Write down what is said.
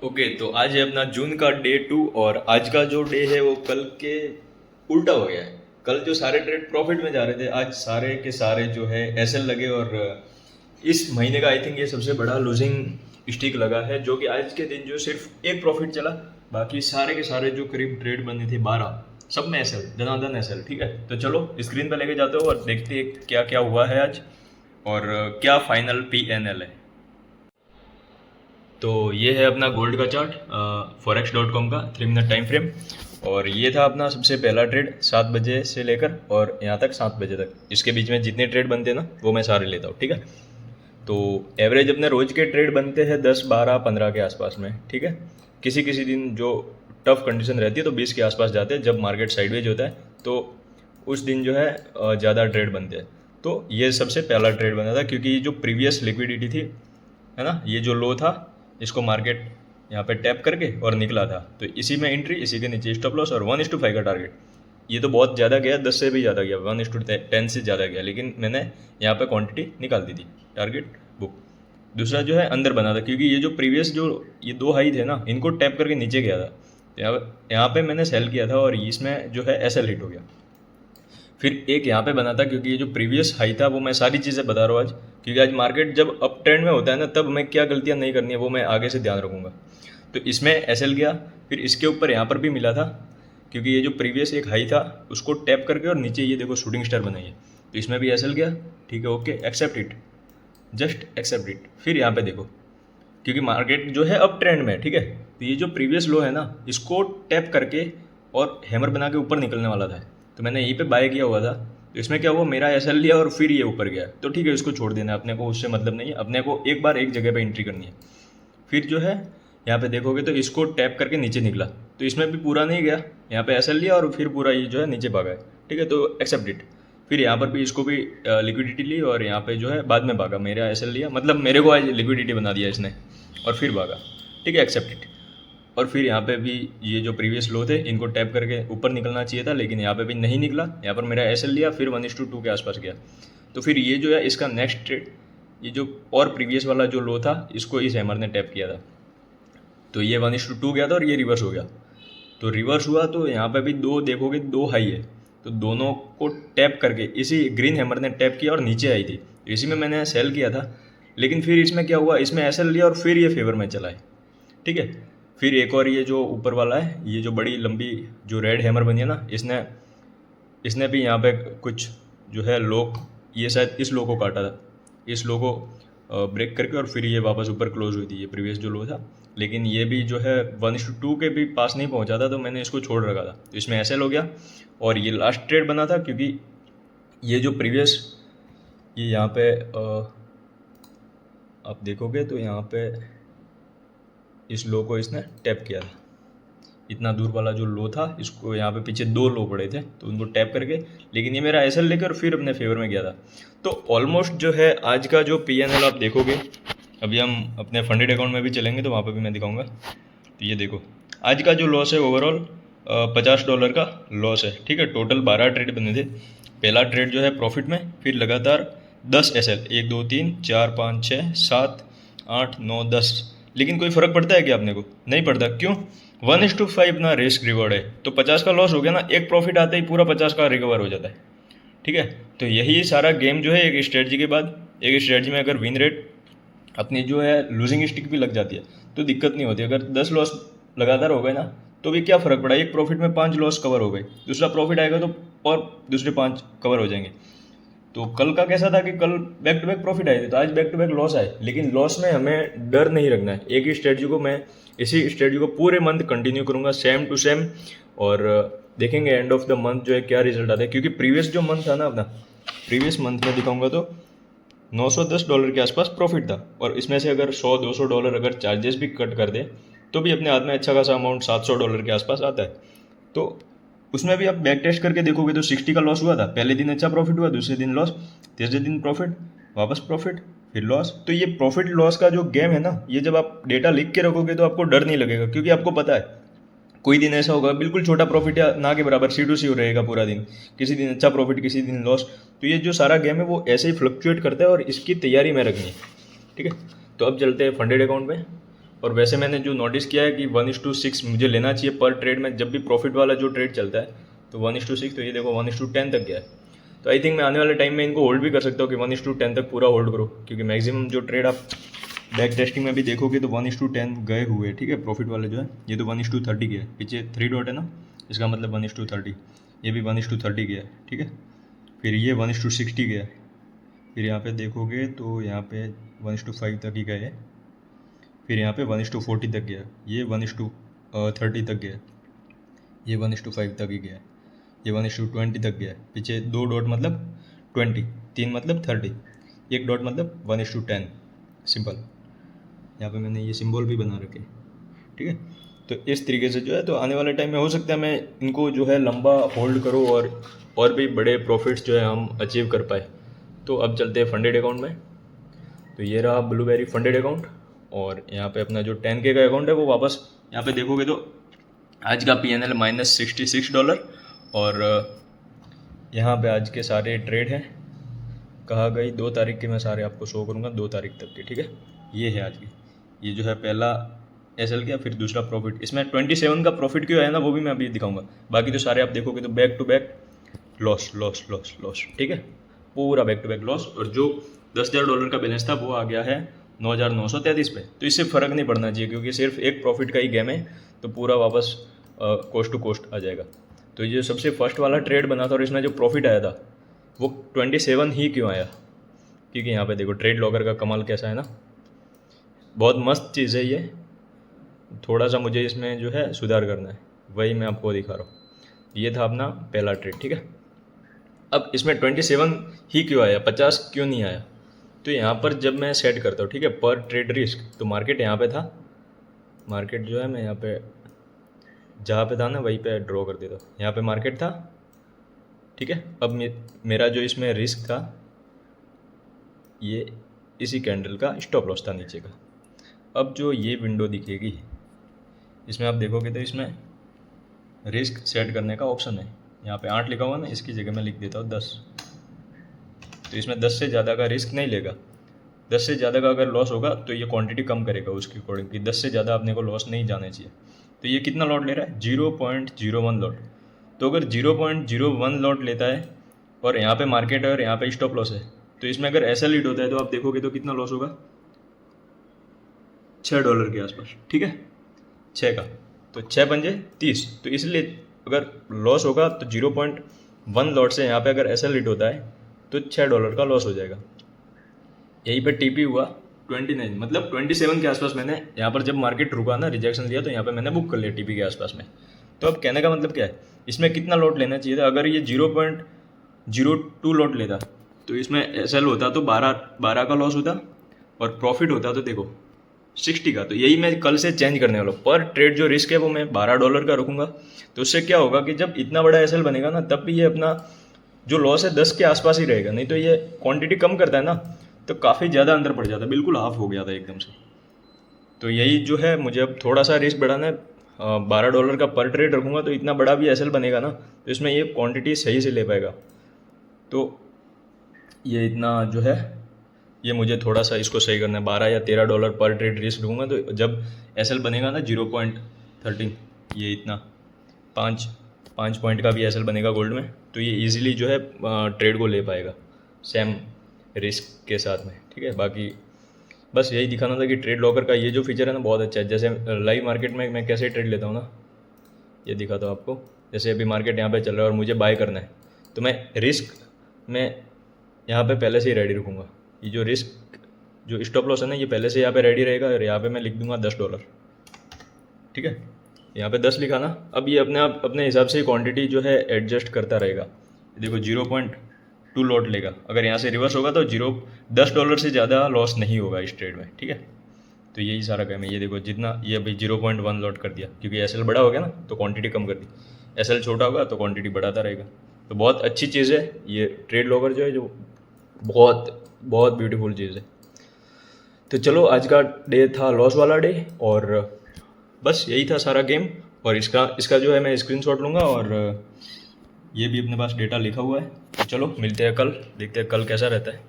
Okay, तो आज है अपना जून का डे 2 और आज का जो डे है वो कल के उल्टा हो गया है। कल जो सारे ट्रेड प्रॉफिट में जा रहे थे, आज सारे के सारे जो है एसएल लगे और इस महीने का आई थिंक ये सबसे बड़ा लूजिंग स्टिक लगा है, जो कि आज के दिन जो सिर्फ एक प्रॉफिट चला। बाकी सारे के सारे जो करीब ट्रेड बने थे 12, सब में एसएल, धनाधन एसएल। ठीक है, तो चलो स्क्रीन पर लेके जाते हो और देखते हैं क्या क्या हुआ है आज और क्या फाइनल पीएनएल है। तो ये है अपना गोल्ड का चार्ट forex.com का 3 मिनट टाइम फ्रेम। और ये था अपना सबसे पहला ट्रेड 7 बजे से लेकर और यहाँ तक 7 बजे तक। इसके बीच में जितने ट्रेड बनते हैं ना वो मैं सारे लेता हूँ। ठीक है, तो एवरेज अपने रोज़ के ट्रेड बनते हैं 10 12 15 के आसपास में। ठीक है, किसी किसी दिन जो टफ कंडीशन रहती है तो 20 के आसपास जाते हैं, जब मार्केट साइडवेज होता है तो उस दिन जो है ज़्यादा ट्रेड बनते हैं। तो ये सबसे पहला ट्रेड बना था क्योंकि जो प्रीवियस लिक्विडिटी थी, है ना, ये जो लो था इसको मार्केट यहाँ पे टैप करके और निकला था, तो इसी में एंट्री, इसी के नीचे स्टॉप लॉस और 1:5 का टारगेट। ये तो बहुत ज़्यादा गया, 10 से भी ज़्यादा गया, 1:10 से ज़्यादा गया, लेकिन मैंने यहाँ पे क्वांटिटी निकाल दी थी, टारगेट बुक। दूसरा जो है अंदर बना था क्योंकि ये जो प्रीवियस जो ये दो हाई थे ना, इनको टैप करके नीचे गया था। यहाँ पे मैंने सेल किया था और इसमें जो है एसएल हिट हो गया। फिर एक यहाँ पे बना था क्योंकि ये जो प्रीवियस हाई था, वो मैं सारी चीज़ें बता रहा हूँ आज, क्योंकि आज मार्केट जब अप ट्रेंड में होता है ना, तब मैं क्या गलतियाँ नहीं करनी है वो मैं आगे से ध्यान रखूँगा। तो इसमें एसएल गया, फिर इसके ऊपर यहाँ पर भी मिला था क्योंकि ये जो प्रीवियस एक हाई था उसको टैप करके और नीचे ये देखो शूटिंग स्टार बनाई है, तो इसमें भी एसएल गया। ठीक है, okay, accept it, just accept it. फिर यहाँ पे देखो, क्योंकि मार्केट जो है अप ट्रेंड में, ठीक है, तो ये जो प्रीवियस लो है ना, इसको टैप करके और हैमर बना के ऊपर निकलने वाला था, तो मैंने यहीं पे बाय किया हुआ था। तो इसमें क्या हुआ, मेरा एसएल लिया और फिर ये ऊपर गया, तो ठीक है, इसको छोड़ देना है, अपने को उससे मतलब नहीं है, अपने को एक बार एक जगह पे एंट्री करनी है। फिर जो है यहाँ पे देखोगे तो इसको टैप करके नीचे निकला, तो इसमें भी पूरा नहीं गया, यहाँ पे एसएल लिया और फिर पूरा ये जो है नीचे भागा है। ठीक है, तो एक्सेप्ट इट। फिर यहाँ पर भी इसको भी लिक्विडिटी ली और यहाँ पे जो है बाद में भागा, मेरा एसएल लिया, मतलब मेरे को आज लिक्विडिटी बना दिया इसने और फिर भागा। ठीक है, एक्सेप्ट इट। और फिर यहाँ पे भी ये जो प्रीवियस लो थे इनको टैप करके ऊपर निकलना चाहिए था, लेकिन यहाँ पे भी नहीं निकला, यहाँ पर मेरा एसएल लिया, फिर 1:2 के आसपास गया। तो फिर ये जो है इसका नेक्स्ट ट्रेड, ये जो और प्रीवियस वाला जो लो था इसको इस हैमर ने टैप किया था, तो ये 1:2 गया था और ये रिवर्स हो गया। तो रिवर्स हुआ तो यहाँ पे भी दो देखोगे, दो हाई है, तो दोनों को टैप करके इसी ग्रीन हैमर ने टैप किया और नीचे आई थी, तो इसी में मैंने सेल किया था। लेकिन फिर इसमें क्या हुआ, इसमें एसएल लिया और फिर ये फेवर में चला है। ठीक है, फिर एक और ये जो ऊपर वाला है, ये जो बड़ी लंबी जो रेड हैमर बनी है ना, इसने इसने भी यहाँ पे कुछ जो है लो, ये शायद इस लो को काटा था, इस लो को ब्रेक करके और फिर ये वापस ऊपर क्लोज हुई थी, ये प्रीवियस जो लो था। लेकिन ये भी जो है 1:2 के भी पास नहीं पहुँचा था, तो मैंने इसको छोड़ रखा था, तो इसमें एसएल हो गया। और ये लास्ट ट्रेड बना था क्योंकि ये जो प्रीवियस, ये यहाँ पे आप देखोगे तो यहाँ पे इस लो को इसने टैप किया था, इतना दूर वाला जो लो था, इसको यहाँ पे पीछे दो लो पड़े थे तो उनको टैप करके, लेकिन ये मेरा एसएल लेकर फिर अपने फेवर में गया था। तो ऑलमोस्ट जो है आज का जो पीएनएल आप देखोगे, अभी हम अपने फंडेड अकाउंट में भी चलेंगे तो वहाँ पे भी मैं दिखाऊंगा। तो ये देखो, आज का जो लॉस है ओवरऑल $50 का लॉस है। ठीक है, टोटल 12 ट्रेड बने थे। पहला ट्रेड जो है प्रॉफिट में, फिर लगातार 10 एसएल, 1 2 3 4 5 6 7 8 9 10। लेकिन कोई फ़र्क पड़ता है क्या अपने को? नहीं पड़ता। क्यों? 1:5 अपना रिस्क रिवॉर्ड है, तो 50 का लॉस हो गया ना, एक प्रॉफिट आते ही पूरा 50 का रिकवर हो जाता है। ठीक है, तो यही सारा गेम जो है, एक स्ट्रेटजी के बाद एक स्ट्रेटजी में अगर विन रेट अपनी जो है लूजिंग स्टिक भी लग जाती है तो दिक्कत नहीं होती। अगर 10 लॉस लगातार हो गए ना तो भी क्या फ़र्क पड़ा, एक प्रॉफिट में 5 लॉस कवर हो गए, दूसरा प्रॉफिट आएगा तो और दूसरे 5 कवर हो जाएंगे। तो कल का कैसा था कि कल बैक टू बैक प्रॉफिट आए थे, तो आज बैक टू बैक लॉस आए, लेकिन लॉस में हमें डर नहीं रखना है। एक ही स्ट्रेटजी को मैं, इसी स्ट्रेटजी को पूरे मंथ कंटिन्यू करूँगा, सेम टू सेम, और देखेंगे एंड ऑफ द मंथ जो है क्या रिजल्ट आता है। क्योंकि प्रीवियस जो मंथ था ना अपना, प्रीवियस मंथ में दिखाऊंगा तो $910 के आसपास प्रॉफिट था, और इसमें से अगर $100-200 अगर चार्जेस भी कट कर दे तो भी अपने हाथ में अच्छा खासा अमाउंट $700 के आसपास आता है। तो उसमें भी आप बैक टेस्ट करके देखोगे तो 60 का लॉस हुआ था, पहले दिन अच्छा प्रॉफिट हुआ, दूसरे दिन लॉस, तीसरे दिन प्रॉफिट, वापस प्रॉफिट, फिर लॉस। तो ये प्रॉफिट लॉस का जो गेम है ना, ये जब आप डेटा लिख के रखोगे तो आपको डर नहीं लगेगा, क्योंकि आपको पता है कोई दिन ऐसा होगा बिल्कुल छोटा प्रॉफिट या ना के बराबर सी टू सी रहेगा पूरा दिन, किसी दिन अच्छा प्रॉफिट, किसी दिन लॉस। तो ये जो सारा गेम है वो ऐसे ही फ्लक्चुएट करता है और इसकी तैयारी में रखनी है। ठीक है, तो अब चलते हैं फंडेड अकाउंट में। और वैसे मैंने जो नोटिस किया है कि 1:6 मुझे लेना चाहिए पर ट्रेड में, जब भी प्रॉफिट वाला जो ट्रेड चलता है तो 1:6, तो ये देखो 1:10 तक गया है। तो आई थिंक मैं आने वाले टाइम में इनको होल्ड भी कर सकता हूँ कि 1:10 तक पूरा होल्ड करो, क्योंकि मैक्सिमम जो ट्रेड आप बैक टेस्टिंग में भी देखोगे तो 1:10 गए हुए हैं, ठीक है। प्रॉफिट वाले जो है ये तो 1:30 गया है, पीछे 3 डॉट है ना, इसका मतलब 1:30, ये भी 1:30 गया है, ठीक है। फिर ये 1:60 गया है, फिर यहाँ पे देखोगे तो यहाँ पे 1:5 तक ही गए, फिर यहाँ पे 1:40 तक गया, ये 1:30 तक गया, ये 1:5 तक ही गया, ये 1:20 तक गया, पीछे 2 डॉट मतलब 20, 3 मतलब 30, 1 डॉट मतलब 1:10, सिंपल। यहाँ पे मैंने ये सिंबल भी बना रखे, ठीक है। तो इस तरीके से जो है, तो आने वाले टाइम में हो सकता है मैं इनको जो है लंबा होल्ड करूँ और भी बड़े प्रॉफिट्स जो है हम अचीव कर पाए। तो अब चलते हैं फंडेड अकाउंट में। तो ये रहा ब्लूबेरी फंडेड अकाउंट, और यहाँ पे अपना जो 10K का अकाउंट है वो वापस यहाँ पे देखोगे तो आज का PNL -$66, और यहाँ पे आज के सारे ट्रेड हैं, कहा गई 2 तारीख के मैं सारे आपको शो करूँगा, 2 तारीख तक के, ठीक है। ये है आज की, ये जो है पहला SL गया, फिर दूसरा प्रॉफिट, इसमें 27 का प्रॉफिट क्यों आया ना वो भी मैं अभी दिखाऊंगा। बाकी तो सारे आप देखोगे तो back to back loss loss loss loss, ठीक है, पूरा बैक टू बैक लॉस। और जो $10,000 का बैलेंस था वो आ गया है 9,933 पे। तो इससे फ़र्क नहीं पड़ना चाहिए, क्योंकि सिर्फ एक प्रॉफिट का ही गेम है, तो पूरा वापस कोस्ट टू कोस्ट आ जाएगा। तो ये सबसे फर्स्ट वाला ट्रेड बना था और इसमें जो प्रॉफिट आया था वो 27 ही क्यों आया, क्योंकि यहाँ पे देखो ट्रेड लॉगर का कमाल कैसा है ना, बहुत मस्त चीज़ है ये। थोड़ा सा मुझे इसमें जो है सुधार करना है, वही मैं आपको दिखा रहा हूँ। ये था अपना पहला ट्रेड, ठीक है। अब इसमें 27 ही क्यों आया, 50 क्यों नहीं आया? तो यहाँ पर जब मैं सेट करता हूँ, ठीक है, पर ट्रेड रिस्क, तो मार्केट यहाँ पे था, मार्केट जो है मैं यहाँ पे जहाँ पे था ना वहीं पे ड्रॉ कर देता हूँ, यहाँ पे मार्केट था, ठीक है। अब मेरा जो इसमें रिस्क था ये इसी कैंडल का स्टॉप लॉस था नीचे का। अब जो ये विंडो दिखेगी इसमें आप देखोगे तो इसमें रिस्क सेट करने का ऑप्शन है, यहाँ पे 8 लिखा हुआ ना, इसकी जगह मैं लिख देता हूँ 10। तो इसमें 10 से ज़्यादा का रिस्क नहीं लेगा, 10 से ज़्यादा का अगर लॉस होगा तो ये क्वांटिटी कम करेगा उसके अकॉर्डिंग, कि 10 से ज़्यादा अपने को लॉस नहीं जाना चाहिए। तो ये कितना लॉट ले रहा है, 0.01 लॉट। तो अगर 0.01 लॉट लेता है और यहाँ पे मार्केट है और यहाँ पे स्टॉप लॉस है, तो इसमें अगर ऐसा लीड होता है तो आप देखोगे तो कितना लॉस होगा, $6 के आसपास, ठीक है, 6 का, तो 6 पंजे 30। तो इसलिए अगर लॉस होगा तो 0.1 लॉट से यहाँ पे अगर ऐसा लीड होता है तो $6 का लॉस हो जाएगा। यहीं पे TP हुआ 29, मतलब 27 के आसपास मैंने यहाँ पर जब मार्केट रुका ना, रिजेक्शन लिया, तो यहाँ पे मैंने बुक कर लिया TP के आसपास में। तो अब कहने का मतलब क्या है, इसमें कितना लॉट लेना चाहिए था, अगर ये 0.02 लॉट लेता तो इसमें SL होता तो 12 का लॉस होता, और प्रॉफिट होता तो देखो 60 का। तो यही मैं कल से चेंज करने वाला हूँ, पर ट्रेड जो रिस्क है वो मैं $12 का रखूँगा। तो उससे क्या होगा कि जब इतना बड़ा SL बनेगा ना, तब भी ये अपना जो लॉस है 10 के आसपास ही रहेगा, नहीं तो ये क्वांटिटी कम करता है ना तो काफ़ी ज़्यादा अंदर पड़ जाता है, बिल्कुल हाफ हो गया था एकदम से। तो यही जो है मुझे अब थोड़ा सा रिस्क बढ़ाना है, $12 का पर ट्रेड रखूँगा, तो इतना बड़ा भी SL बनेगा ना तो इसमें ये क्वांटिटी सही से ले पाएगा। तो ये इतना जो है ये मुझे थोड़ा सा इसको सही करना है, $12 या $13 पर ट्रेड रिस्क दूंगा। तो जब SL बनेगा ना 0.13, ये इतना 5 पॉइंट का भी SL बनेगा गोल्ड में, तो ये इजीली जो है ट्रेड को ले पाएगा सेम रिस्क के साथ में, ठीक है। बाकी बस यही दिखाना था कि ट्रेड लॉकर का ये जो फीचर है ना बहुत अच्छा है। जैसे लाइव मार्केट में मैं कैसे ट्रेड लेता हूँ ना, ये दिखाता हूँ आपको। जैसे अभी मार्केट यहाँ पे चल रहा है और मुझे बाय करना है, तो मैं रिस्क में यहाँ पे पहले से ही रेडी रखूँगा। ये जो रिस्क जो स्टॉप लॉस है ना, ये पहले से यहाँ पे रेडी रहेगा, और यहाँ पे मैं लिख दूँगा $10, ठीक है। यहाँ पे 10 लिखा ना, अब ये अपने आप अपने हिसाब से क्वांटिटी जो है एडजस्ट करता रहेगा। देखो 0.2 लॉट लेगा, अगर यहाँ से रिवर्स होगा तो $10 से ज़्यादा लॉस नहीं होगा इस ट्रेड में, ठीक है। तो यही सारा काम है। ये देखो जितना ये अभी 0.1 लॉट कर दिया, क्योंकि SL बड़ा हो गया ना तो क्वांटिटी कम कर दी, SL छोटा होगा तो क्वांटिटी बढ़ाता रहेगा। तो बहुत अच्छी चीज़ है ये ट्रेड लॉकर जो है, जो बहुत बहुत ब्यूटीफुल चीज़ है। तो चलो आज का डे था लॉस वाला डे, और बस यही था सारा गेम। और इसका जो है मैं स्क्रीनशॉट लूँगा, और ये भी अपने पास डेटा लिखा हुआ है। तो चलो मिलते हैं कल, देखते हैं कल कैसा रहता है।